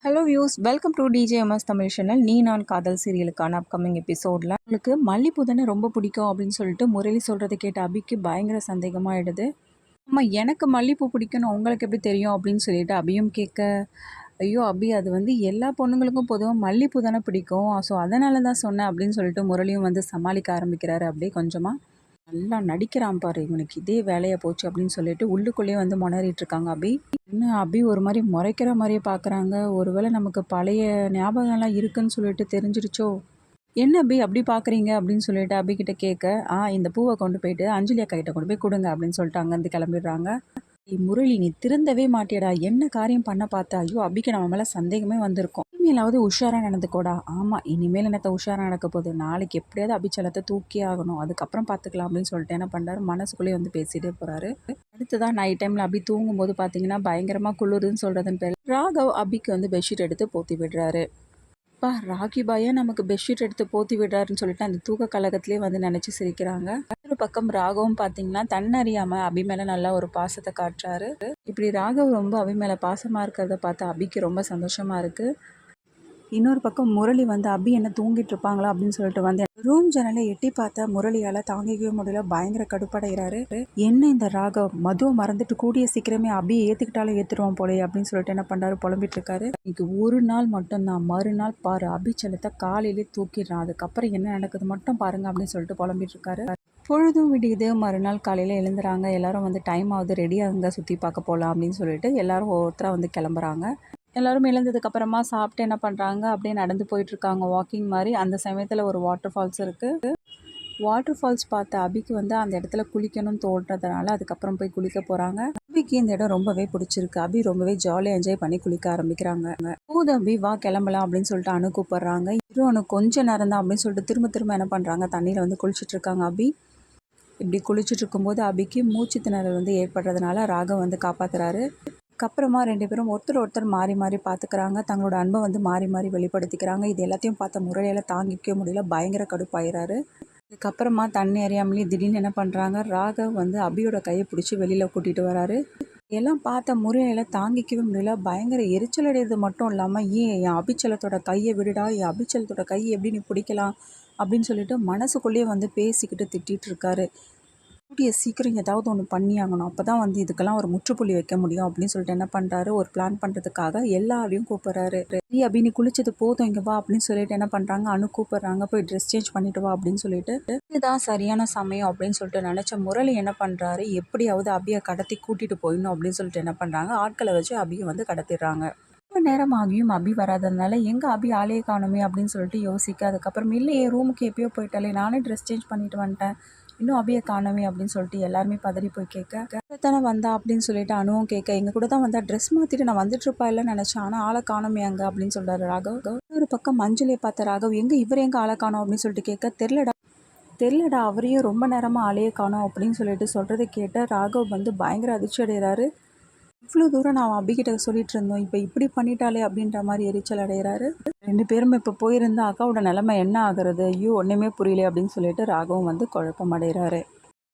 Hello views, welcome to TJMS Tamil channel. நீ நான் காதல் சீரியலுக்கான அப்கமிங் எபிசோடில் உங்களுக்கு மல்லிப்பூ தானே ரொம்ப பிடிக்கும் அப்படின்னு சொல்லிட்டு முரளி சொல்கிறத கேட்ட அபிக்கு பயங்கர சந்தேகமாகிடுது. ஆமாம், எனக்கு மல்லிப்பூ பிடிக்கும்னு உங்களுக்கு எப்படி தெரியும் அப்படின்னு சொல்லிட்டு அபியும் கேட்க, ஐயோ அபி, அது எல்லா பொண்ணுங்களுக்கும் பொதுவாக மல்லிப்பூ தானே பிடிக்கும், ஸோ அதனால தான் சொன்னேன் அப்படின்னு சொல்லிட்டு முரளியும் சமாளிக்க ஆரம்பிக்கிறாரு. அப்படியே கொஞ்சமாக நல்லா நடிக்கிறான் பாரு, இவனுக்கு இதே வேலையை போச்சு அப்படின்னு சொல்லிட்டு உள்ளுக்குள்ளேயே முனறிட்டு இருக்காங்க அபி. என்ன அபி ஒரு மாதிரி முறைக்கிற மாதிரியே பார்க்குறாங்க. ஒருவேளை நமக்கு பழைய ஞாபகம்லாம் இருக்குன்னு சொல்லிட்டு தெரிஞ்சிருச்சோ? என்ன அபி அப்படி பார்க்குறீங்க அப்படின்னு சொல்லிட்டு அபிக்கிட்ட கேட்க, இந்த பூவை கொண்டு போயிட்டு அஞ்சலி அக்காகிட்ட கொண்டு போய் கொடுங்க அப்படின்னு சொல்லிட்டு அங்கேருந்து கிளம்பிடுறாங்க. முரளி, நீ திருந்தவே மாட்டியடா, என்ன காரியம் பண்ண பார்த்தா? ஐயோ அபிக்கு நம்ம மேலே சந்தேகமே வந்திருக்கும். இனிமேலாவது உஷாராக நடந்துக்கோடா. ஆமாம், இனிமேல் என்னத்த உஷாராக நடக்க போகுது, நாளைக்கு எப்படியாவது அபிச்சலத்தை தூக்கி ஆகணும், அதுக்கப்புறம் பார்த்துக்கலாம் அப்படின்னு சொல்லிட்டு என்ன பண்ணுறாரு, மனசுக்குள்ளேயே பேசிகிட்டே போகிறாரு. அடுத்ததான் நைட் டைமில் அபி தூங்கும்போது பார்த்தீங்கன்னா பயங்கரமாக குளிருன்னு சொல்கிறதுன்னு பேர் ராகவ் அபிக்கு பெட்ஷீட் எடுத்து போத்தி விடுறாரு. ராகி பாயா நமக்கு பெட்ஷீட் எடுத்து போத்தி விடுறாருன்னு சொல்லிட்டு அந்த தூக்க கழகத்திலே நினச்சி சிரிக்கிறாங்க. ஒரு பக்கம் ராகவும் பார்த்தீங்கன்னா தன்னறியாமல் அபி மேலே நல்லா ஒரு பாசத்தை காட்டுறாரு. இப்படி ராகவ் ரொம்ப அபி மேலே பாசமாக இருக்கிறத பார்த்து அபிக்கு ரொம்ப சந்தோஷமாக இருக்குது. இன்னொரு பக்கம் முரளி அபி என்ன தூங்கிட்டு இருப்பாங்களா அப்படின்னு சொல்லிட்டு ரூம் ஜன்னலை எட்டி பார்த்தா முரளியால் தாங்கிக்கவே முடியல, பயங்கர கடுப்படைகிறாரு. என்ன இந்த ராகவ் மதுவை மறந்துட்டு கூடிய சீக்கிரமே அபியை ஏற்றுக்கிட்டாலும் ஏற்றுருவோம் போலே அப்படின்னு சொல்லிட்டு என்ன பண்ணுறாரு, புலம்பிட்டு இருக்காரு. இன்னைக்கு ஒரு நாள் மட்டும்தான், மறுநாள் பாரு அபிச்சலத்தை காலையிலே தூக்கிடுறான், அதுக்கப்புறம் என்ன நடக்குது மட்டும் பாருங்க அப்படின்னு சொல்லிட்டு புலம்பிட்டு இருக்காரு. பொழுதும் விடியுது, மறுநாள் காலையில் எழுந்துறாங்க. எல்லாரும் டைம் ஆகுது, ரெடி ஆகுங்க, சுற்றி பார்க்க போகலாம் அப்படின்னு சொல்லிட்டு எல்லாரும் ஒவ்வொருத்தராக கிளம்புறாங்க. எல்லோரும் எழுந்ததுக்கப்புறமா சாப்பிட்டு என்ன பண்ணுறாங்க, அப்படியே நடந்து போயிட்டுருக்காங்க வாக்கிங் மாதிரி. அந்த சமயத்தில் ஒரு வாட்டர் ஃபால்ஸ் இருக்குது. வாட்டர் ஃபால்ஸ் பார்த்த அபிக்கு அந்த இடத்துல குளிக்கணும்னு தோன்றதுனால அதுக்கப்புறம் போய் குளிக்க போகிறாங்க. அபிக்கு இந்த இடம் ரொம்பவே பிடிச்சிருக்கு. அபி ரொம்பவே ஜாலியாக என்ஜாய் பண்ணி குளிக்க ஆரம்பிக்கிறாங்க. போதும் அபி, வா கிளம்பலாம் அப்படின்னு சொல்லிட்டு அனு கூப்பிட்றாங்க. அனு கொஞ்சம் நேரம் தான் அப்படின்னு சொல்லிட்டு திரும்ப என்ன பண்ணுறாங்க, தண்ணியில் குளிச்சுட்டு இருக்காங்க. அபி இப்படி குளிச்சுட்டு இருக்கும்போது அபிக்கு மூச்சு திணறல் ஏற்படுறதுனால ராகவ் காப்பாற்றுறாரு. அதுக்கப்புறமா ரெண்டு பேரும் ஒருத்தர் மாறி மாறி பார்த்துக்கிறாங்க. தங்களோட அன்பை மாறி மாறி வெளிப்படுத்திக்கிறாங்க. இது எல்லாத்தையும் பார்த்த முறையில் தாங்கிக்க முடியல, பயங்கர கடுப்பாயிறாரு. இதுக்கப்புறமா தண்ணி அறியாமலே திடீர்னு என்ன பண்ணுறாங்க, ராகவ் அபியோட கையை பிடிச்சி வெளியில் கூட்டிகிட்டு வராரு. எல்லாம் பார்த்த முறையில் தாங்கிக்கவே முடியல, பயங்கர எரிச்சல் அடைகிறது மட்டும் இல்லாமல், ஏன் என் அபிச்சலத்தோட கையை விடுடா, என் அபிச்சலத்தோட கையை எப்படி நீ பிடிக்கலாம் அப்படின்னு சொல்லிட்டு மனசுக்குள்ளேயே பேசிக்கிட்டு திட்டிகிட்டு இருக்காரு. கூடிய சீக்கிரம் ஏதாவது ஒன்று பண்ணி ஆகணும், அப்போ தான் இதுக்கெல்லாம் ஒரு முற்றுப்புள்ளி வைக்க முடியும் அப்படின்னு சொல்லிட்டு என்ன பண்ணுறாரு, ஒரு பிளான் பண்ணுறதுக்காக எல்லாரையும் கூப்பிட்றாரு. அபி நீ குளிச்சது போதும், இங்கே வா அப்படின்னு சொல்லிட்டு என்ன பண்ணுறாங்க, அனு கூப்பிட்றாங்க, போய் ட்ரெஸ் சேஞ்ச் பண்ணிட்டு வா அப்படின்னு சொல்லிட்டு. இதுதான் சரியான சமயம் அப்படின்னு சொல்லிட்டு நினச்ச முரளி என்ன பண்ணுறாரு, எப்படியாவது அபியை கடத்தி கூட்டிகிட்டு போயிடணும் அப்படின்னு சொல்லிட்டு என்ன பண்ணுறாங்க, ஆட்களை வச்சு அபியை கடத்திடுறாங்க. ரொம்ப நேரம் ஆகியும் அபி வராததுனால எங்கே அபி ஆளையே காணுமே அப்படின்னு சொல்லிட்டு யோசிக்க, அதுக்கப்புறம் இல்லையே ரூமுக்கு எப்பயோ போயிட்டாலே, நானே ட்ரெஸ் சேஞ்ச் பண்ணிட்டு வந்துட்டேன், இன்னும் அபியை காணவே அப்படின்னு சொல்லிட்டு எல்லாருமே பதறி போய் கேட்க, தானே வந்தா அப்படின்னு சொல்லிட்டு அனுவும் கேட்க, எங்கள் கூட தான் வந்தா, ட்ரெஸ் மாற்றிட்டு நான் வந்துட்டுருப்பா இல்லைன்னு நினச்சேன், ஆனால் ஆளை காணமே அங்கே அப்படின்னு சொல்கிறாரு ராகவ். ஒரு பக்கம் மஞ்சளை பார்த்த ராகவ், இவர் எங்கே ஆளை காணோம் அப்படின்னு சொல்லிட்டு கேட்க, தெரிலடா அவரையும் ரொம்ப நேரமாக ஆளையே காணோம் அப்படின்னு சொல்லிட்டு சொல்கிறத கேட்ட ராகவ் பயங்கர அதிர்ச்சி அடைகிறாரு. இவ்வளோ தூரம் நான் அபிகிட்ட சொல்லிட்டு இருந்தோம், இப்போ இப்படி பண்ணிட்டாலே அப்படின்ற மாதிரி எரிச்சல் அடைகிறாரு. ரெண்டு பேரும் இப்போ போயிருந்தா அக்காவோட நிலைமை என்ன ஆகுறது, ஐயோ ஒன்றுமே புரியல அப்படின்னு சொல்லிட்டு ராகவும் குழப்பம் அடைகிறாரு.